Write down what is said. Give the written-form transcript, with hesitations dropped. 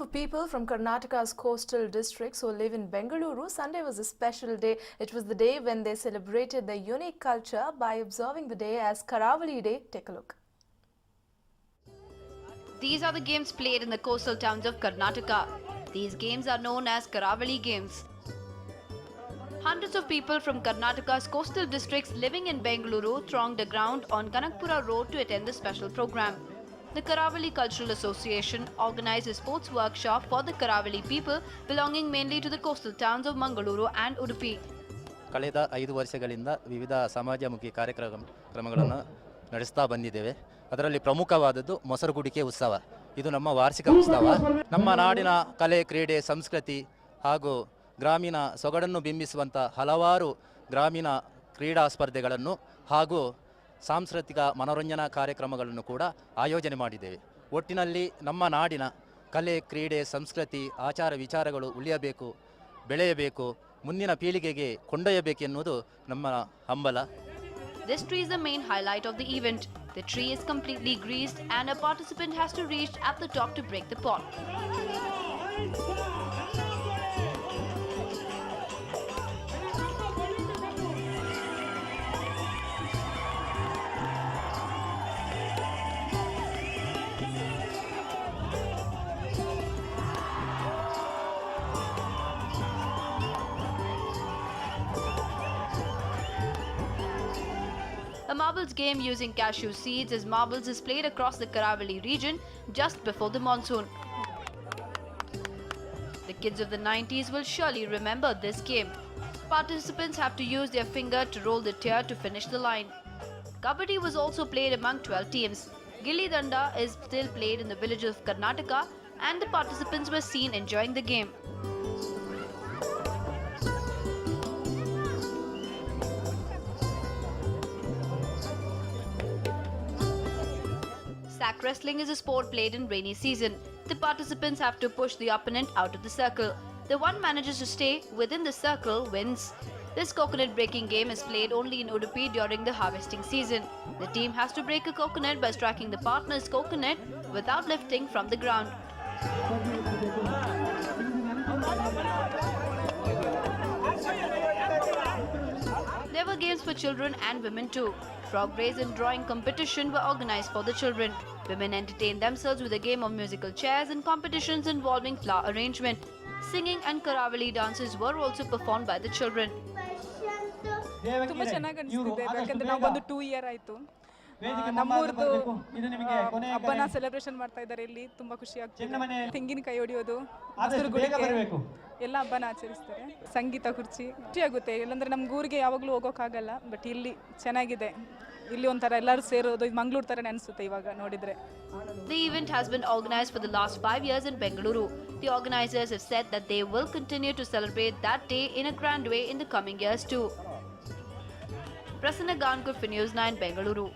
For people from Karnataka's coastal districts who live in Bengaluru, Sunday was a special day. It was the day when they celebrated their unique culture by observing the day as Karavali Day. Take a look. These are the games played in the coastal towns of Karnataka. These games are known as Karavali Games. Hundreds of people from Karnataka's coastal districts living in Bengaluru thronged the ground on Kanakpura Road to attend the special program. The Karavali Cultural Association organized a sports workshop for the Karavali people belonging mainly to the coastal towns of Mangaluru and Udupi. ಕಳೆದ 5 ವರ್ಷಗಳಿಂದ ವಿವಿಧ ಸಮಾಜಮುಖಿ ಕಾರ್ಯಕ್ರಮಗಳನ್ನು ನಡೆಸ್ತಾ ಬಂದಿದ್ದೇವೆ. ಅದರಲ್ಲಿ ಪ್ರಮುಖವಾದದ್ದು ಮೊಸರುಗುಡಿಕೆ ಉತ್ಸವ. ಇದು ನಮ್ಮ ವಾರ್ಷಿಕ ಉತ್ಸವ. ನಮ್ಮ ನಾಡಿನ ಕಲೆ, ಕ್ರೀಡೆ, ಸಂಸ್ಕೃತಿ ಹಾಗೂ ಗ್ರಾಮೀಣ ಸೊಗಡನ್ನು ಬಿಂಬಿಸುವಂತ ಹಲವಾರು ಗ್ರಾಮೀಣ ಕ್ರೀಡಾ ಸ್ಪರ್ಧೆಗಳನ್ನು ಹಾಗೂ ಸಾಂಸ್ಕೃತಿಕ ಮನೋರಂಜನಾ ಕಾರ್ಯಕ್ರಮಗಳನ್ನು ಕೂಡ ಆಯೋಜನೆ ಮಾಡಿದ್ದೇವೆ. ಒಟ್ಟಿನಲ್ಲಿ ನಮ್ಮ ನಾಡಿನ ಕಲೆ, ಕ್ರೀಡೆ, ಸಂಸ್ಕೃತಿ, ಆಚಾರ ವಿಚಾರಗಳು ಉಳಿಯಬೇಕು, ಬೆಳೆಯಬೇಕು, ಮುಂದಿನ ಪೀಳಿಗೆಗೆ ಕೊಂಡೊಯ್ಯಬೇಕೆನ್ನುವುದು ನಮ್ಮ ಹಂಬಲ. This tree is the main highlight of the event. The tree is completely greased and a participant has to reach at the top to break the pot. A marbles game using cashew seeds as marbles is played across the Karavali region just before the monsoon. The kids of the 90s will surely remember this game. Participants have to use their finger to roll the tear to finish the line. Kabaddi was also played among 12 teams. Gilli Danda is still played in the villages of Karnataka and the participants were seen enjoying the game. Sack wrestling is a sport played in rainy season. The participants have to push the opponent out of the circle. The one manages to stay within the circle wins. This coconut breaking game is played only in Udupi during the harvesting season. The team has to break a coconut by striking the partner's coconut without lifting from the ground. There were games for children and women too. Frog race and drawing competition were organized for the children. Women entertained themselves with a game of musical chairs and competitions involving flower arrangement. Singing and Karavali dances were also performed by the children. ತುಂಬಾ ಚೆನ್ನಾಗಿ ಅನಿಸ್ತಿದೆ ಯಾಕಂದ್ರೆ ನಾವು ಬಂದು 2 year ಆಯ್ತು. ನಮ್ಮೂರದು ಹಬ್ಬನ celebration ಮಾಡ್ತಾ ಇದ್ದಾರೆ ಇಲ್ಲಿ. ತುಂಬಾ ಖುಷಿ ಆಗ್ತಿದೆ. ತೆಂಗಿನಕಾಯಿ ಹೊಡೆಯೋದು, ಮೊಸರುಗುಡಿಕೆ ಎಲ್ಲ ಹಬ್ಬನ ಆಚರಿಸ್ತಾರೆ. ಸಂಗೀತ ಕುರ್ಚಿ ಖುಷಿ ಆಗುತ್ತೆ. ಇಲ್ಲಾಂದ್ರೆ ನಮ್ಮ ಊರಿಗೆ ಯಾವಾಗಲೂ ಹೋಗೋಕ್ಕಾಗಲ್ಲ. ಬಟ್ ಇಲ್ಲಿ ಚೆನ್ನಾಗಿದೆ. ಇಲ್ಲಿ ಒಂಥರ ಎಲ್ಲರೂ ಸೇರೋದು ಮಂಗಳೂರು ಥರನೇ ಅನಿಸುತ್ತೆ ಇವಾಗ ನೋಡಿದ್ರೆ. The event has been organized for the last 5 years in Bengaluru. The organizers have said that they will continue to celebrate that day in a grand way in the coming years too. Prasanna Gankar for News 9 Bengaluru.